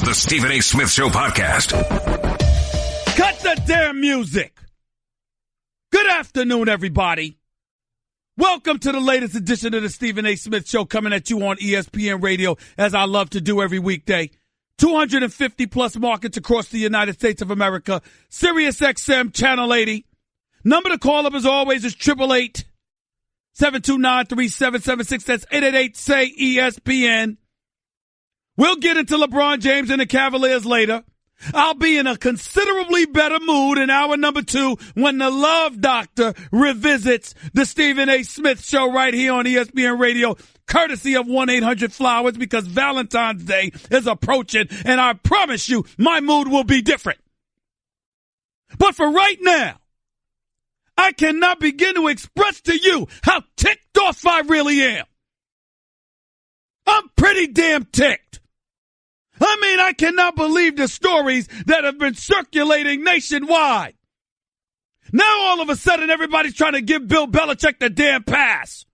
The Stephen A. Smith Show podcast. Cut the damn music. Good afternoon, everybody. Welcome to the latest edition of the Stephen A. Smith Show, coming at you on ESPN Radio, as I love to do every weekday. 250 plus markets across the United States of America. Sirius XM Channel 80. Number to call up as always is 888-729-3776. That's 888-SAY-ESPN. We'll get into LeBron James and the Cavaliers later. I'll be in a considerably better mood in hour number 2 when the Love Doctor revisits the Stephen A. Smith Show right here on ESPN Radio, courtesy of 1-800-FLOWERS, because Valentine's Day is approaching, and I promise you my mood will be different. But for right now, I cannot begin to express to you how ticked off I really am. I'm pretty damn ticked. I mean, I cannot believe the stories that have been circulating nationwide. Now all of a sudden everybody's trying to give Bill Belichick the damn pass.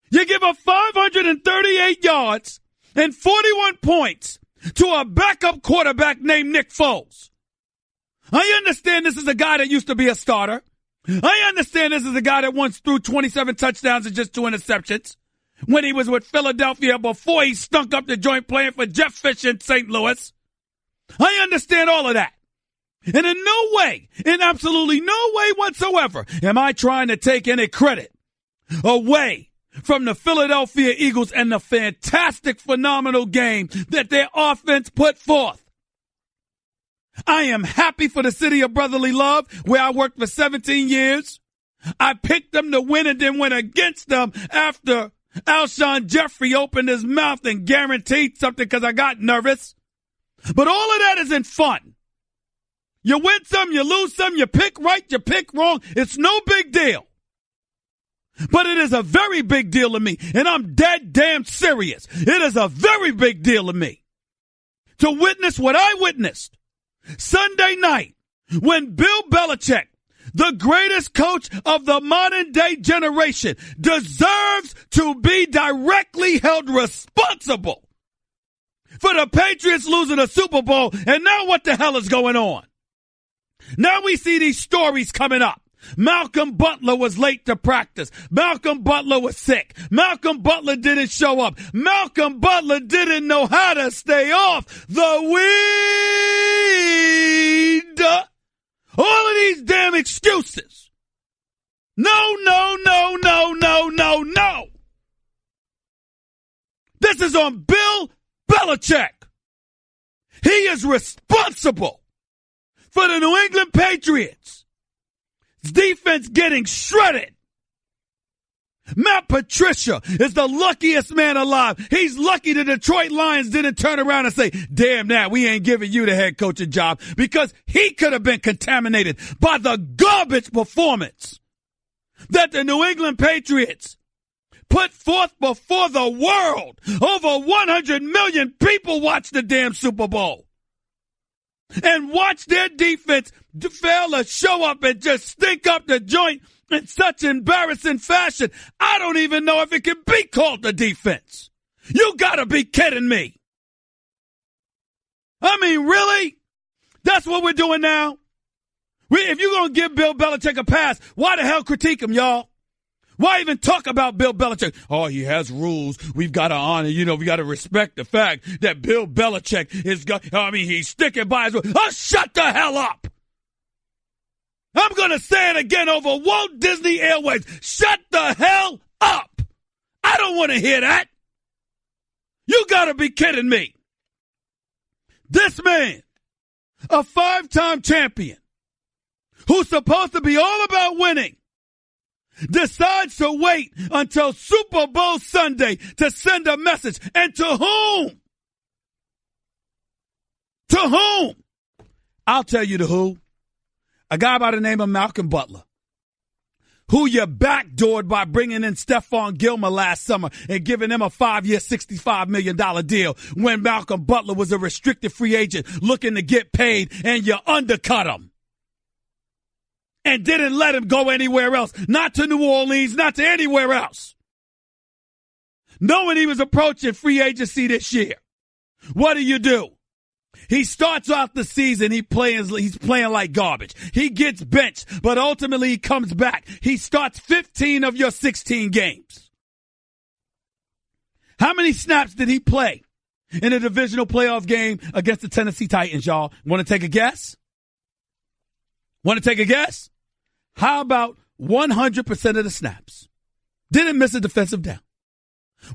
You give up 538 yards and 41 points to a backup quarterback named Nick Foles. I understand this is a guy that used to be a starter. I understand this is a guy that once threw 27 touchdowns and just 2 interceptions when he was with Philadelphia before he stunk up the joint playing for Jeff Fisher in St. Louis. I understand all of that. And in no way, in absolutely no way whatsoever, am I trying to take any credit away from the Philadelphia Eagles and the fantastic, phenomenal game that their offense put forth. I am happy for the city of brotherly love, where I worked for 17 years. I picked them to win and then went against them after Alshon Jeffrey opened his mouth and guaranteed something because I got nervous. But all of that isn't fun. You win some, you lose some, you pick right, you pick wrong. It's no big deal. But it is a very big deal to me, and I'm dead damn serious. It is a very big deal to me to witness what I witnessed Sunday night when Bill Belichick, the greatest coach of the modern day generation, deserves to be directly held responsible for the Patriots losing a Super Bowl. And now what the hell is going on? Now we see these stories coming up. Malcolm Butler was late to practice. Malcolm Butler was sick. Malcolm Butler didn't show up. Malcolm Butler didn't know how to stay off the weed. All of these damn excuses. No, no, no, no, no, no, no. This is on Bill Belichick. He is responsible for the New England Patriots' defense getting shredded. Matt Patricia is the luckiest man alive. He's lucky the Detroit Lions didn't turn around and say, damn that, we ain't giving you the head coaching job, because he could have been contaminated by the garbage performance that the New England Patriots put forth before the world. Over 100 million people watched the damn Super Bowl and watch their defense fail to show up and just stink up the joint in such embarrassing fashion. I don't even know if it can be called a defense. You gotta be kidding me. I mean, really? That's what we're doing now? If you're gonna give Bill Belichick a pass, why the hell critique him, y'all? Why even talk about Bill Belichick? Oh, he has rules. We've got to honor, we got to respect the fact that Bill Belichick he's sticking by his rules. Oh, shut the hell up. I'm going to say it again over Walt Disney Airways. Shut the hell up. I don't want to hear that. You got to be kidding me. This man, a 5-time champion, who's supposed to be all about winning, decides to wait until Super Bowl Sunday to send a message. And to whom? To whom? I'll tell you to who. A guy by the name of Malcolm Butler, who you backdoored by bringing in Stephon Gilmore last summer and giving him a 5-year, $65 million deal when Malcolm Butler was a restricted free agent looking to get paid, and you undercut him and didn't let him go anywhere else, not to New Orleans, not to anywhere else, knowing he was approaching free agency this year. What do? He starts out the season, he's playing like garbage. He gets benched, but ultimately he comes back. He starts 15 of your 16 games. How many snaps did he play in a divisional playoff game against the Tennessee Titans, y'all? Want to take a guess? How about 100% of the snaps? Didn't miss a defensive down.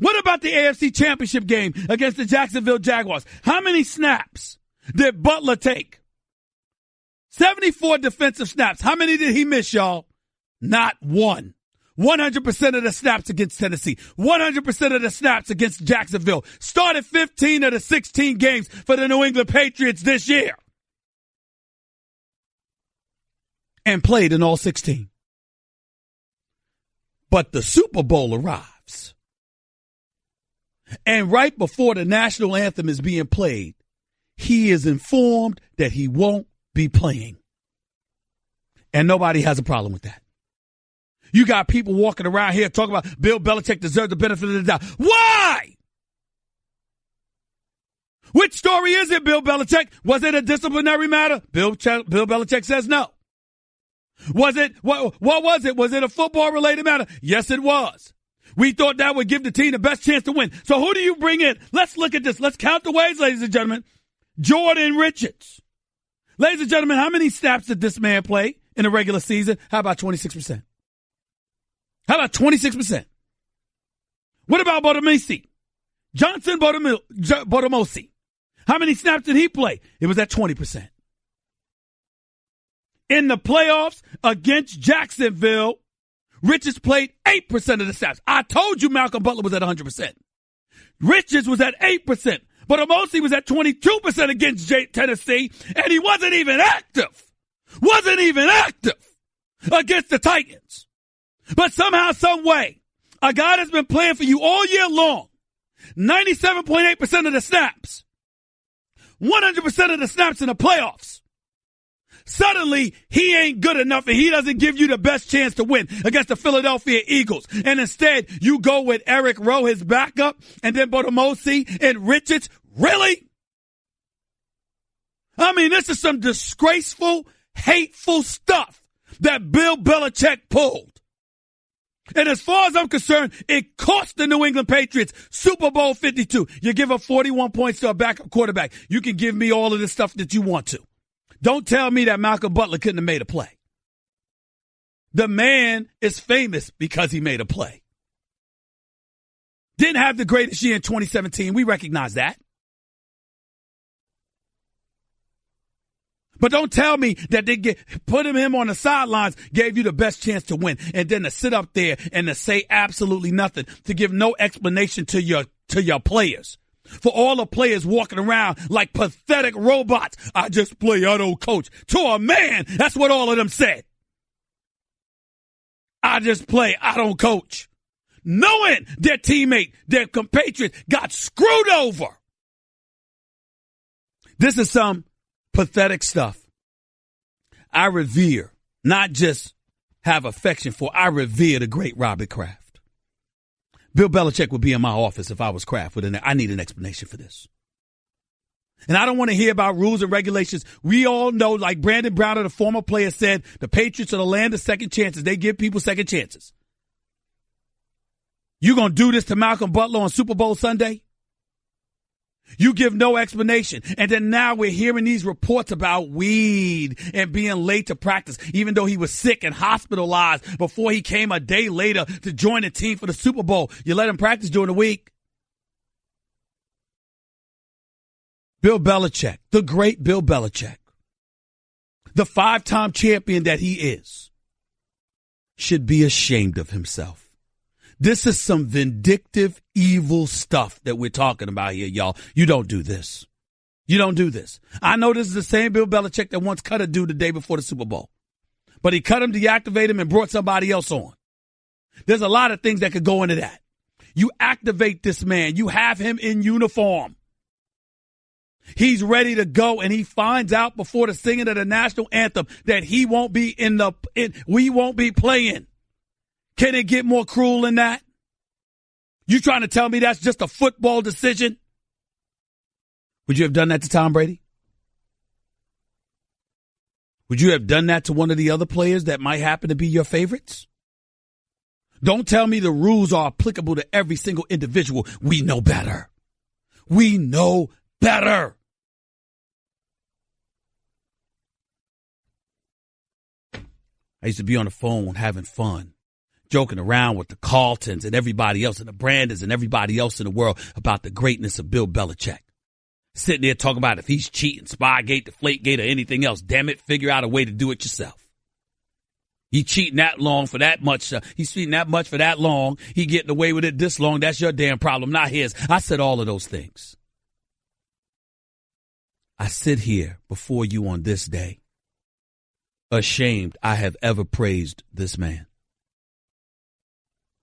What about the AFC Championship game against the Jacksonville Jaguars? How many snaps did Butler take? 74 defensive snaps. How many did he miss, y'all? Not one. 100% of the snaps against Tennessee. 100% of the snaps against Jacksonville. Started 15 of the 16 games for the New England Patriots this year. And played in all 16. But the Super Bowl arrives. And right before the national anthem is being played, he is informed that he won't be playing. And nobody has a problem with that. You got people walking around here talking about Bill Belichick deserves the benefit of the doubt. Why? Which story is it, Bill Belichick? Was it a disciplinary matter? Bill Belichick says no. Was it, what was it? Was it a football-related matter? Yes, it was. We thought that would give the team the best chance to win. So who do you bring in? Let's look at this. Let's count the ways, ladies and gentlemen. Jordan Richards. Ladies and gentlemen, how many snaps did this man play in the regular season? How about 26%? How about 26%? What about Botomisi? Johnson Botomosi. How many snaps did he play? It was at 20%. In the playoffs against Jacksonville, Richards played 8% of the snaps. I told you Malcolm Butler was at 100%. Richards was at 8%. But Botomosi was at 22% against Tennessee, and he wasn't even active. Against the Titans. But somehow, some way, a guy that's been playing for you all year long, 97.8% of the snaps, 100% of the snaps in the playoffs, suddenly he ain't good enough and he doesn't give you the best chance to win against the Philadelphia Eagles. And instead, you go with Eric Rowe, his backup, and then Botomosi and Richards. Really? I mean, this is some disgraceful, hateful stuff that Bill Belichick pulled. And as far as I'm concerned, it cost the New England Patriots Super Bowl 52. You give up 41 points to a backup quarterback. You can give me all of the stuff that you want to. Don't tell me that Malcolm Butler couldn't have made a play. The man is famous because he made a play. Didn't have the greatest year in 2017. We recognize that. But don't tell me that they put him on the sidelines, gave you the best chance to win, and then to sit up there and to say absolutely nothing, to give no explanation to your players. For all the players walking around like pathetic robots. I just play, I don't coach. To a man, that's what all of them said. I just play, I don't coach. Knowing their teammate, their compatriot got screwed over. This is some pathetic stuff. I revere, not just have affection for, I revere the great Robert Kraft. Bill Belichick would be in my office if I was Kraft. I need an explanation for this. And I don't want to hear about rules and regulations. We all know, like Brandon Browner, the former player, said, the Patriots are the land of second chances. They give people second chances. You going to do this to Malcolm Butler on Super Bowl Sunday? You give no explanation. And then now we're hearing these reports about weed and being late to practice, even though he was sick and hospitalized before he came a day later to join the team for the Super Bowl. You let him practice during the week. Bill Belichick, the great Bill Belichick, the 5-time champion that he is, should be ashamed of himself. This is some vindictive, evil stuff that we're talking about here, y'all. You don't do this. You don't do this. I know this is the same Bill Belichick that once cut a dude the day before the Super Bowl. But he cut him, deactivated him, and brought somebody else on. There's a lot of things that could go into that. You activate this man. You have him in uniform. He's ready to go, and he finds out before the singing of the national anthem that he won't be we won't be playing. Can it get more cruel than that? You trying to tell me that's just a football decision? Would you have done that to Tom Brady? Would you have done that to one of the other players that might happen to be your favorites? Don't tell me the rules are applicable to every single individual. We know better. We know better. I used to be on the phone having fun, joking around with the Carltons and everybody else and the Brandons and everybody else in the world about the greatness of Bill Belichick. Sitting there talking about if he's cheating, Spygate, Deflategate, or anything else. Damn it, figure out a way to do it yourself. He cheating that long for that much. He's cheating that much for that long. He getting away with it this long. That's your damn problem, not his. I said all of those things. I sit here before you on this day, ashamed I have ever praised this man.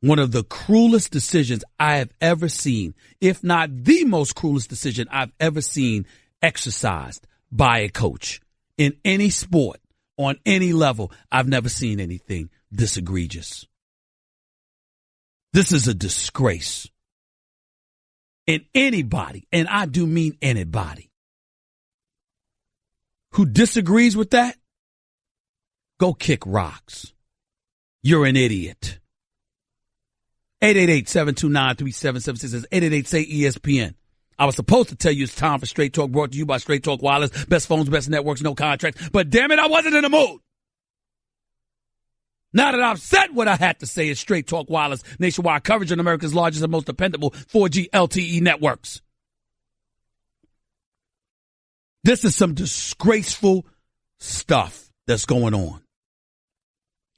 One of the cruelest decisions I have ever seen, if not the most cruelest decision I've ever seen exercised by a coach in any sport, on any level. I've never seen anything this egregious. This is a disgrace. And anybody, and I do mean anybody, who disagrees with that, go kick rocks. You're an idiot. 888-729-3776 says 888-SAY-ESPN. I was supposed to tell you it's time for Straight Talk, brought to you by Straight Talk Wireless. Best phones, best networks, no contracts. But damn it, I wasn't in the mood. Now that I've said what I had to say, it's Straight Talk Wireless, nationwide coverage on America's largest and most dependable 4G LTE networks. This is some disgraceful stuff that's going on.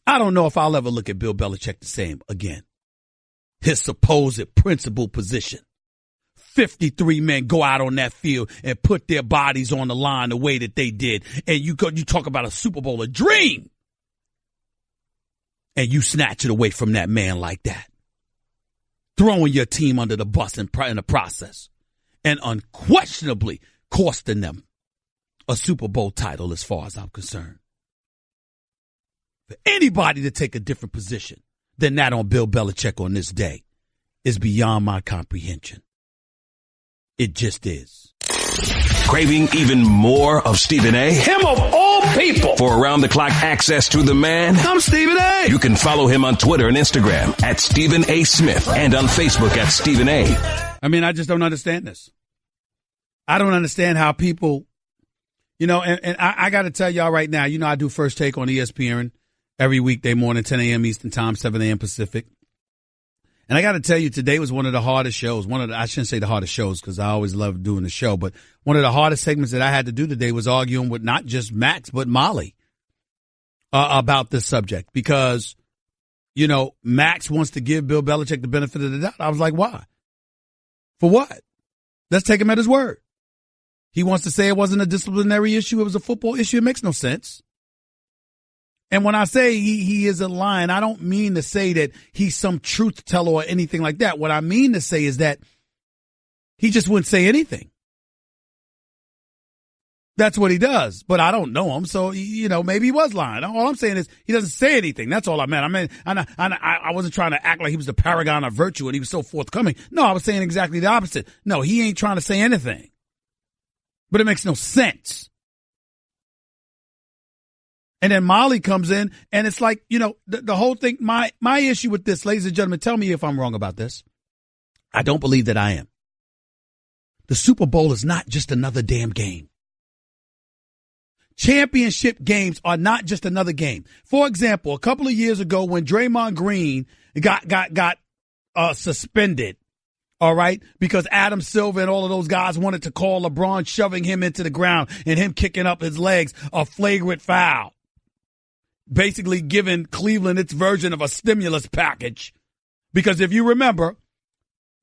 I don't know if I'll ever look at Bill Belichick the same again. His supposed principal position. 53 men go out on that field and put their bodies on the line the way that they did. And you talk about a Super Bowl, a dream. And you snatch it away from that man like that. Throwing your team under the bus in the process. And unquestionably costing them a Super Bowl title as far as I'm concerned. For anybody to take a different position than that on Bill Belichick on this day is beyond my comprehension. It just is. Craving even more of Stephen A? Him of all people. For around-the-clock access to the man? I'm Stephen A. You can follow him on Twitter and Instagram at Stephen A. Smith and on Facebook at Stephen A. I mean, I just don't understand this. I don't understand how people, and I got to tell y'all right now, I do First Take on ESPN every weekday morning, 10 a.m. Eastern Time, 7 a.m. Pacific. And I got to tell you, today was one of the hardest shows. I shouldn't say the hardest shows because I always love doing the show, but one of the hardest segments that I had to do today was arguing with not just Max, but Molly about this subject because, Max wants to give Bill Belichick the benefit of the doubt. I was like, why? For what? Let's take him at his word. He wants to say it wasn't a disciplinary issue. It was a football issue. It makes no sense. And when I say he isn't lying, I don't mean to say that he's some truth teller or anything like that. What I mean to say is that he just wouldn't say anything. That's what he does. But I don't know him, so, maybe he was lying. All I'm saying is he doesn't say anything. That's all I meant. I wasn't trying to act like he was the paragon of virtue and he was so forthcoming. No, I was saying exactly the opposite. No, he ain't trying to say anything. But it makes no sense. And then Molly comes in, and it's like, the whole thing, my issue with this, ladies and gentlemen, tell me if I'm wrong about this. I don't believe that I am. The Super Bowl is not just another damn game. Championship games are not just another game. For example, a couple of years ago when Draymond Green got suspended, all right, because Adam Silver and all of those guys wanted to call LeBron shoving him into the ground and him kicking up his legs a flagrant foul. Basically giving Cleveland its version of a stimulus package. Because if you remember,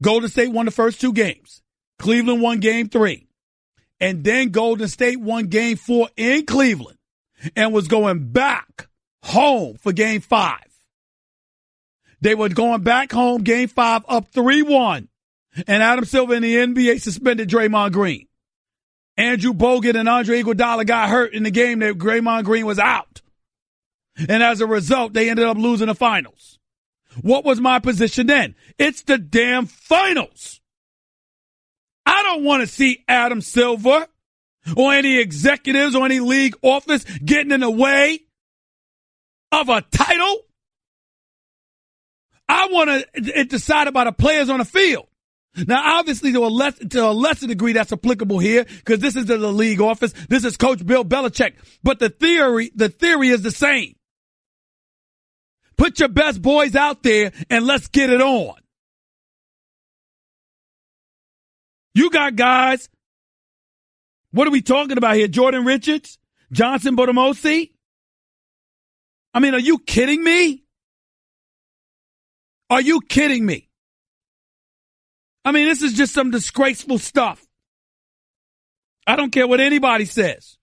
Golden State won the first two games. Cleveland won game 3. And then Golden State won game 4 in Cleveland and was going back home for game 5. They were going back home, game 5, up 3-1. And Adam Silver and the NBA suspended Draymond Green. Andrew Bogut and Andre Iguodala got hurt in the game that Draymond Green was out. And as a result, they ended up losing the finals. What was my position then? It's the damn finals. I don't want to see Adam Silver or any executives or any league office getting in the way of a title. I want it decided by the players on the field. Now, obviously, to a lesser degree, that's applicable here because this is the league office. This is Coach Bill Belichick. But the theory is the same. Put your best boys out there and let's get it on. You got guys. What are we talking about here? Jordan Richards? Johnson Bodamosi? I mean, are you kidding me? Are you kidding me? I mean, this is just some disgraceful stuff. I don't care what anybody says.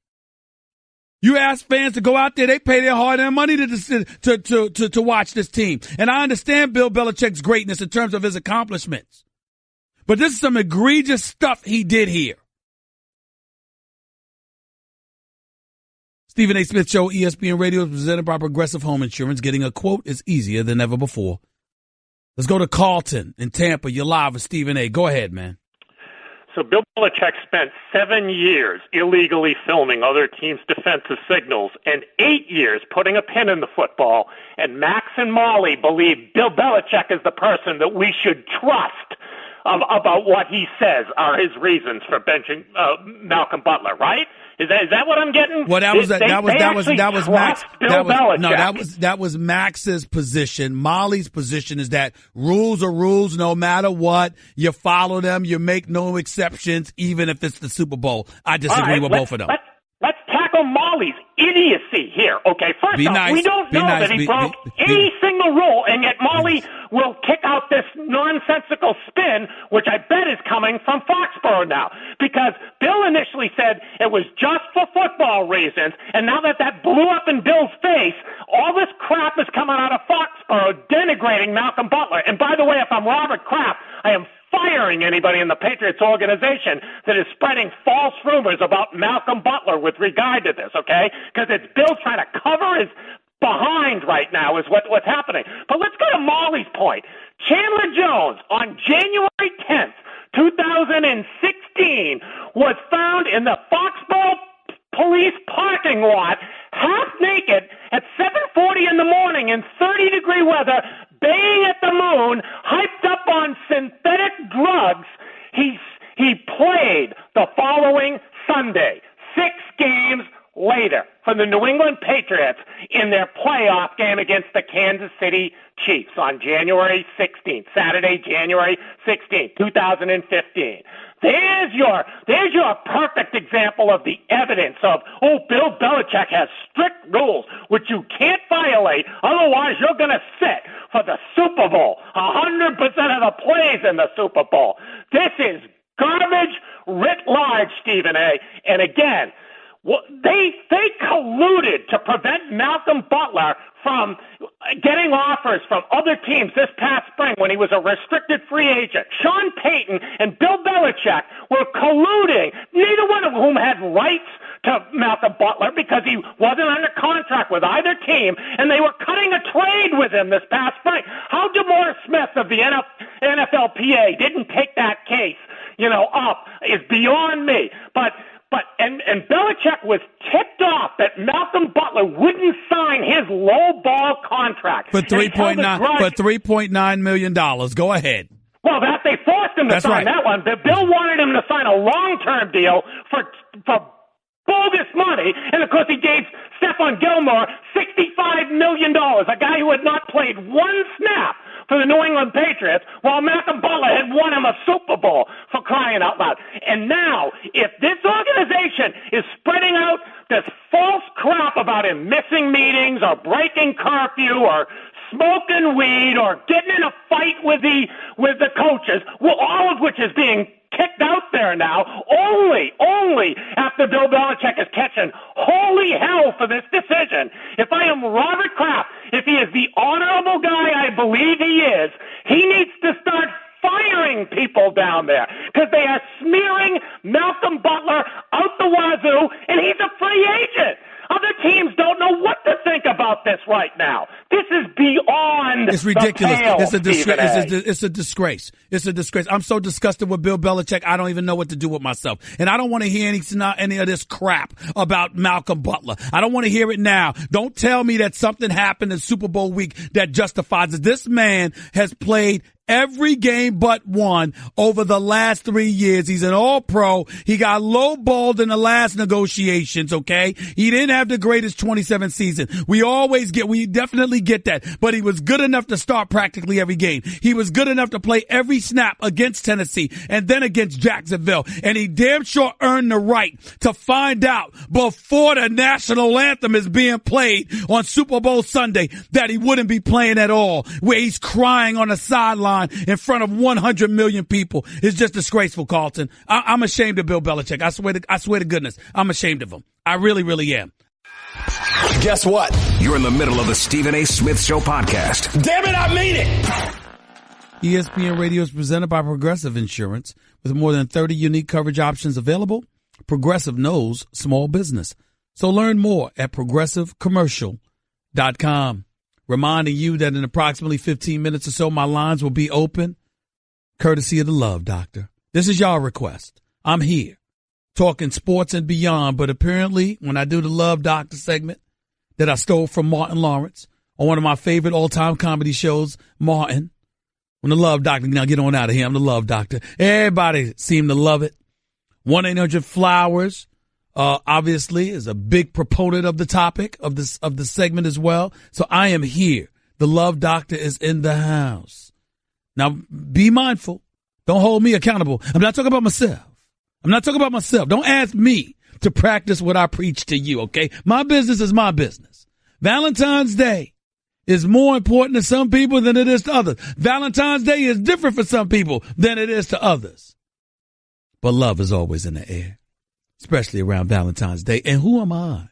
You ask fans to go out there, they pay their hard-earned money to watch this team. And I understand Bill Belichick's greatness in terms of his accomplishments. But this is some egregious stuff he did here. Stephen A. Smith Show, ESPN Radio, is presented by Progressive Home Insurance. Getting a quote is easier than ever before. Let's go to Carlton in Tampa. You're live with Stephen A. Go ahead, man. So Bill Belichick spent 7 years illegally filming other teams' defensive signals and 8 years putting a pin in the football. And Max and Molly believe Bill Belichick is the person that we should trust about what he says are his reasons for benching Malcolm Butler, right? Is that what I'm getting? Well, that was Max. That was Max's position. Molly's position is that rules are rules, no matter what. You follow them. You make no exceptions, even if it's the Super Bowl. I disagree with both of them. Let's tackle Molly's idiocy here. Okay, first off, we don't know that he broke any single rule, and yet Molly will kick out this nonsensical spin, which I bet is coming from Foxborough now, because Bill initially said it was just for football reasons, and now that blew up in Bill's face, all this crap is coming out of Foxborough denigrating Malcolm Butler. And by the way, if I'm Robert Kraft, I am firing anybody in the Patriots organization that is spreading false rumors about Malcolm Butler with regard to this, okay? Because it's Bill trying to cover his behind right now is what's happening. But let's go to Molly's point. Chandler Jones on January 10th, 2016 was found in the Foxborough police parking lot half naked at 7:40 in the morning in 30-degree weather, baying at the moon, hyped up on synthetic drugs. He played the following Sunday, 6 games later, for the New England Patriots in their playoff game against the Kansas City Chiefs on January 16th, Saturday, January 16th, 2015. There's your perfect example of the evidence of, Bill Belichick has strict rules which you can't violate, otherwise you're going to sit for the Super Bowl, 100% of the plays in the Super Bowl. This is garbage writ large, Stephen A. And again, they colluded to prevent Malcolm Butler from getting offers from other teams this past spring when he was a restricted free agent. Sean Payton and Bill Belichick were colluding, neither one of whom had rights to Malcolm Butler because he wasn't under contract with either team, and they were cutting a trade with him this past spring. How DeMaurice Smith of the NFLPA didn't take that case, up is beyond me. But Belichick was tipped off that Malcolm Butler wouldn't sign his low ball contract for $3.9 million. Go ahead. Well, they forced him to sign that one. Bill wanted him to sign a long-term deal for bogus money, and of course he gave Stephon Gilmore $65 million, a guy who had not played one snap for the New England Patriots, while Malcolm Butler had won him a Super Bowl, for crying out loud. And now, if this organization is spreading out this false crap about him missing meetings or breaking curfew or smoking weed or getting in a fight with the coaches, all of which is being kicked out there now, only after Bill Belichick is catching holy hell for this decision. If I am Robert Kraft, if he is the honorable guy I believe he is, he needs to start firing people down there because they are smearing Malcolm Butler out the wazoo, and he's a free agent. Other teams don't know what to think about this right now. This is beyond It's ridiculous. Pale, It's a disgrace. Stephen A. It's a disgrace. It's a disgrace. I'm so disgusted with Bill Belichick. I don't even know what to do with myself. And I don't want to hear any of this crap about Malcolm Butler. I don't want to hear it now. Don't tell me that something happened in Super Bowl week that justifies it. This man has played every game but one over the last 3 years. He's an all-pro. He got lowballed in the last negotiations, okay? He didn't have the greatest 27 season. We definitely get that. But he was good enough to start practically every game. He was good enough to play every snap against Tennessee and then against Jacksonville. And he damn sure earned the right to find out before the national anthem is being played on Super Bowl Sunday that he wouldn't be playing at all, where he's crying on the sideline in front of 100 million people. It's just disgraceful, Carlton. I'm ashamed of Bill Belichick. I swear to goodness, I'm ashamed of him. I really, really am. Guess what? You're in the middle of the Stephen A. Smith Show podcast. Damn it, I mean it. ESPN Radio is presented by Progressive Insurance. With more than 30 unique coverage options available, Progressive knows small business. So learn more at progressivecommercial.com. Reminding you that in approximately 15 minutes or so, my lines will be open, courtesy of the Love Doctor. This is y'all request. I'm here, talking sports and beyond, but apparently when I do the Love Doctor segment that I stole from Martin Lawrence on one of my favorite all-time comedy shows, Martin, when the Love Doctor, now get on out of here, I'm the Love Doctor. Everybody seemed to love it. 1-800-Flowers. Obviously is a big proponent of the topic of the segment as well. So I am here. The Love Doctor is in the house. Now be mindful. Don't hold me accountable. I'm not talking about myself. Don't ask me to practice what I preach to you. Okay. My business is my business. Valentine's Day is more important to some people than it is to others. Valentine's Day is different for some people than it is to others. But love is always in the air, especially around Valentine's Day. And who am I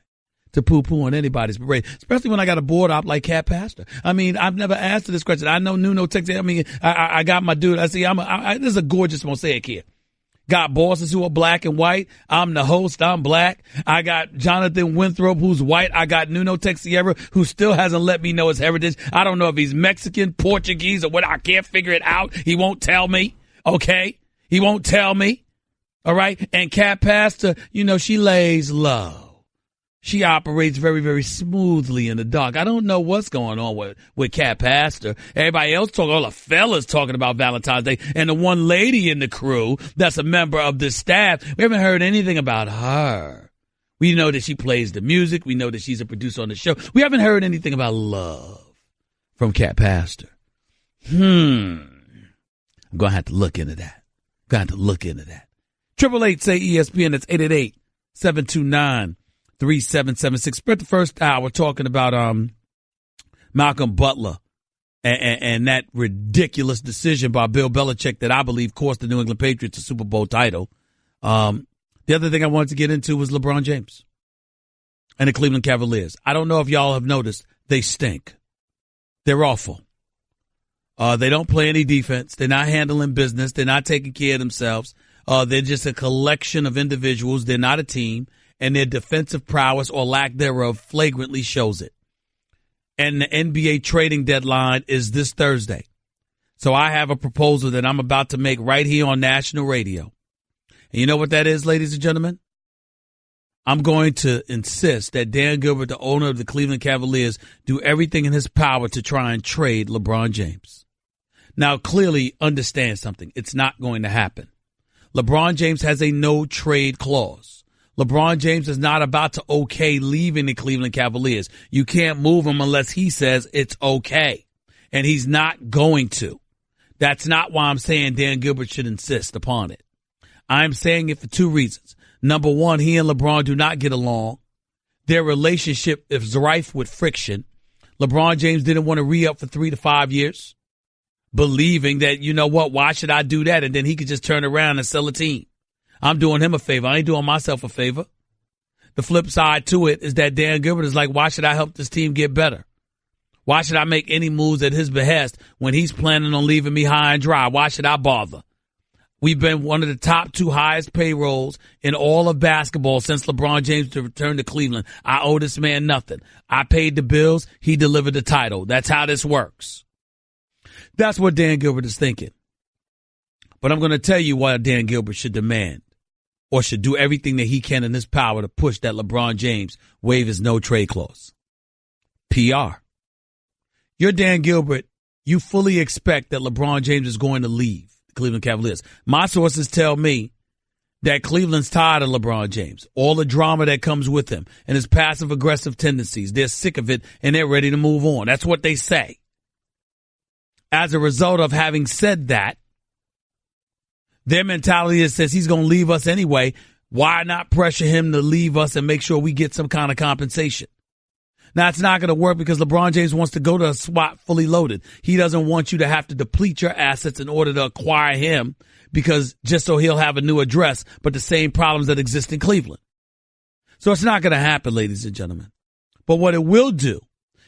to poo-poo on anybody's parade, especially when I got a board op like Cat Pastor? I mean, I've never asked her this question. I know Nuno Texas. I mean, I got my dude. I see, this is a gorgeous mosaic here. Got bosses who are black and white. I'm the host. I'm black. I got Jonathan Winthrop, who's white. I got Nuno Teixeira, who still hasn't let me know his heritage. I don't know if he's Mexican, Portuguese, or what. I can't figure it out. He won't tell me. Okay? He won't tell me. All right. And Cat Pastor, she lays low. She operates very, very smoothly in the dark. I don't know what's going on with Cat Pastor. Everybody else all the fellas talking about Valentine's Day. And the one lady in the crew that's a member of the staff, we haven't heard anything about her. We know that she plays the music. We know that she's a producer on the show. We haven't heard anything about love from Cat Pastor. I'm going to have to look into that. 888 say ESPN. That's 888-729-3776. Spent the first hour talking about Malcolm Butler and that ridiculous decision by Bill Belichick that I believe cost the New England Patriots a Super Bowl title. The other thing I wanted to get into was LeBron James and the Cleveland Cavaliers. I don't know if y'all have noticed, they stink. They're awful. They don't play any defense. They're not handling business. They're not taking care of themselves. They're just a collection of individuals. They're not a team. And their defensive prowess or lack thereof flagrantly shows it. And the NBA trading deadline is this Thursday. So I have a proposal that I'm about to make right here on national radio. And you know what that is, ladies and gentlemen? I'm going to insist that Dan Gilbert, the owner of the Cleveland Cavaliers, do everything in his power to try and trade LeBron James. Now, clearly understand something. It's not going to happen. LeBron James has a no-trade clause. LeBron James is not about to leaving the Cleveland Cavaliers. You can't move him unless he says it's okay. And he's not going to. That's not why I'm saying Dan Gilbert should insist upon it. I'm saying it for two reasons. Number one, he and LeBron do not get along. Their relationship is rife with friction. LeBron James didn't want to re-up for 3 to 5 years, believing that, why should I do that? And then he could just turn around and sell a team. I'm doing him a favor. I ain't doing myself a favor. The flip side to it is that Dan Gilbert is like, why should I help this team get better? Why should I make any moves at his behest when he's planning on leaving me high and dry? Why should I bother? We've been one of the top 2 highest payrolls in all of basketball since LeBron James returned to Cleveland. I owe this man nothing. I paid the bills. He delivered the title. That's how this works. That's what Dan Gilbert is thinking. But I'm going to tell you why Dan Gilbert should demand or should do everything that he can in his power to push that LeBron James waive his no-trade clause. PR. You're Dan Gilbert. You fully expect that LeBron James is going to leave the Cleveland Cavaliers. My sources tell me that Cleveland's tired of LeBron James, all the drama that comes with him and his passive-aggressive tendencies. They're sick of it, and they're ready to move on. That's what they say. As a result of having said that, their mentality is says he's going to leave us anyway. Why not pressure him to leave us and make sure we get some kind of compensation? Now, it's not going to work because LeBron James wants to go to a swap fully loaded. He doesn't want you to have to deplete your assets in order to acquire him because just so he'll have a new address, but the same problems that exist in Cleveland. So it's not going to happen, ladies and gentlemen. But what it will do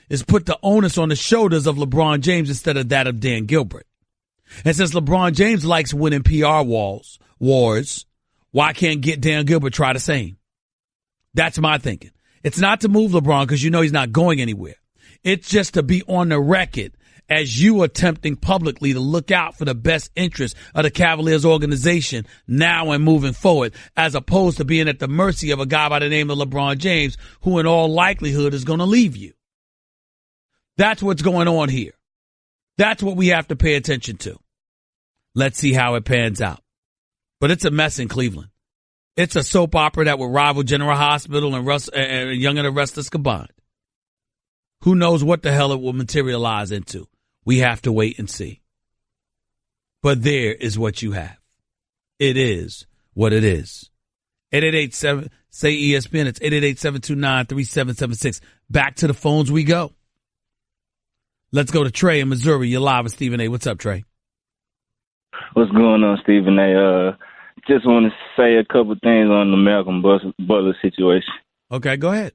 is put the onus on the shoulders of LeBron James instead of that of Dan Gilbert. And since LeBron James likes winning PR wars, why can't Dan Gilbert try the same? That's my thinking. It's not to move LeBron because you know he's not going anywhere. It's just to be on the record as you attempting publicly to look out for the best interest of the Cavaliers organization now and moving forward, as opposed to being at the mercy of a guy by the name of LeBron James, who in all likelihood is going to leave you. That's what's going on here. That's what we have to pay attention to. Let's see how it pans out. But it's a mess in Cleveland. It's a soap opera that will rival General Hospital and Young and the Restless combined. Who knows what the hell it will materialize into? We have to wait and see. But there is what you have. It is what it is. 888-7-SAY-ESPN. It's 888-729-3776. Back to the phones we go. Let's go to Trey in Missouri. You're live with Stephen A. What's up, Trey? What's going on, Stephen A? Just want to say a couple things on the Malcolm Butler situation. Okay, go ahead.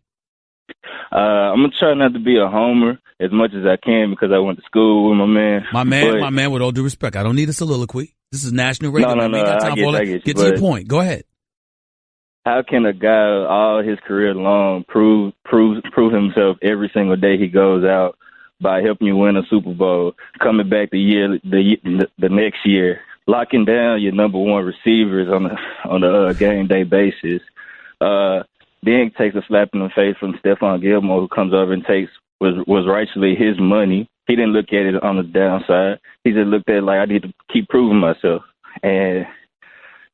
I'm going to try not to be a homer as much as I can because I went to school with my man. My man, with all due respect, I don't need a soliloquy. This is national radio. No, I get to your point. Go ahead. How can a guy all his career long prove himself every single day he goes out by helping you win a Super Bowl, coming back the next year, locking down your number one receivers on a game day basis, then takes a slap in the face from Stephon Gilmore, who comes over and takes was rightfully his money. He didn't look at it on the downside. He just looked at it like, I need to keep proving myself. And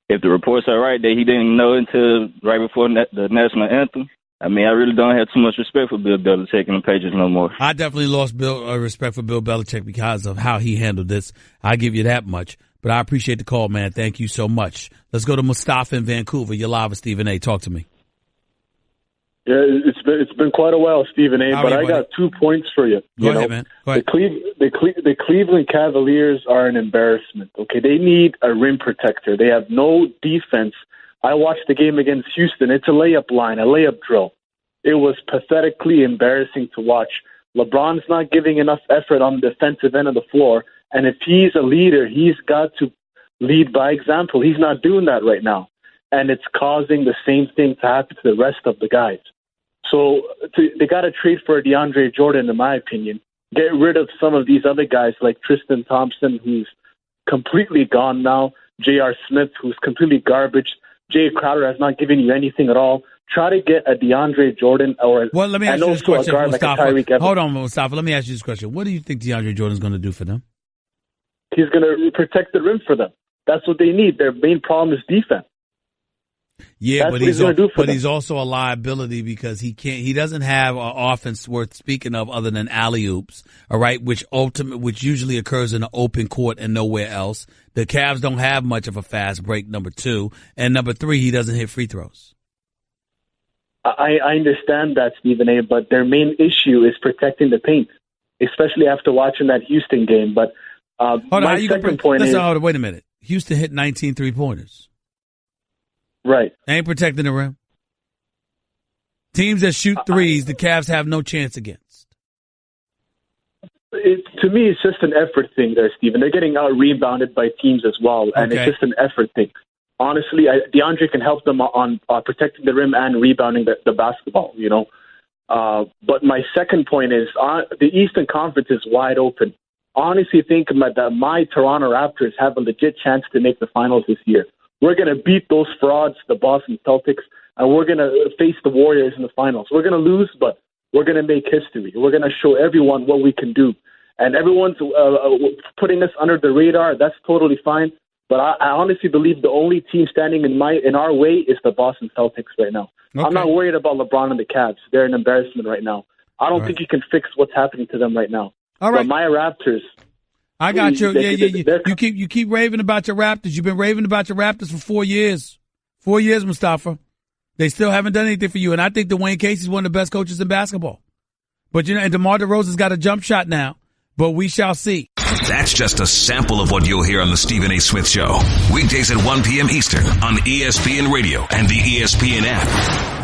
if the reports are right that he didn't know until right before the national anthem, I mean, I really don't have too much respect for Bill Belichick in the Patriots no more. I definitely lost respect for Bill Belichick because of how he handled this. I give you that much. But I appreciate the call, man. Thank you so much. Let's go to Mustafa in Vancouver. You're live with Stephen A. Talk to me. Yeah, it's been quite a while, Stephen A. But I got 2 points for you. Go ahead, man. Go ahead. The Cleveland Cavaliers are an embarrassment. Okay, they need a rim protector. They have no defense. I watched the game against Houston. It's a layup line, a layup drill. It was pathetically embarrassing to watch. LeBron's not giving enough effort on the defensive end of the floor. And if he's a leader, he's got to lead by example. He's not doing that right now. And it's causing the same thing to happen to the rest of the guys. So they got to trade for DeAndre Jordan, in my opinion. Get rid of some of these other guys like Tristan Thompson, who's completely gone now. J.R. Smith, who's completely garbage. Jay Crowder has not given you anything at all. Try to get a DeAndre Jordan or let me ask you this question, Mustafa. Like hold on, Mustafa. Let me ask you this question. What do you think DeAndre Jordan's going to do for them? He's going to protect the rim for them. That's what they need. Their main problem is defense. Yeah, but he's also a liability because he doesn't have an offense worth speaking of other than alley-oops, all right, which usually occurs in an open court and nowhere else. The Cavs don't have much of a fast break, number 2. And number 3, he doesn't hit free throws. I understand that, Stephen A., but their main issue is protecting the paint, especially after watching that Houston game. But my second point is... Wait a minute. Houston hit 19 three-pointers. Right. They ain't protecting the rim. Teams that shoot threes, the Cavs have no chance against. To me, it's just an effort thing there, Stephen. They're getting out-rebounded by teams as well, and it's just an effort thing. Honestly, DeAndre can help them on protecting the rim and rebounding the basketball, But my second point is the Eastern Conference is wide open. honestly think that my Toronto Raptors have a legit chance to make the finals this year. We're going to beat those frauds, the Boston Celtics, and we're going to face the Warriors in the finals. We're going to lose, but we're going to make history. We're going to show everyone what we can do. And everyone's putting us under the radar. That's totally fine. But I honestly believe the only team standing in our way is the Boston Celtics right now. Okay. I'm not worried about LeBron and the Cavs. They're an embarrassment right now. I don't think you can fix what's happening to them right now. All right. But my Raptors. I got you. You keep raving about your Raptors. You've been raving about your Raptors for 4 years. 4 years, Mustafa. They still haven't done anything for you. And I think Dwayne Casey's one of the best coaches in basketball. But, and DeMar DeRozan's got a jump shot now. But we shall see. That's just a sample of what you'll hear on the Stephen A. Smith Show. Weekdays at 1 p.m. Eastern on ESPN Radio and the ESPN app.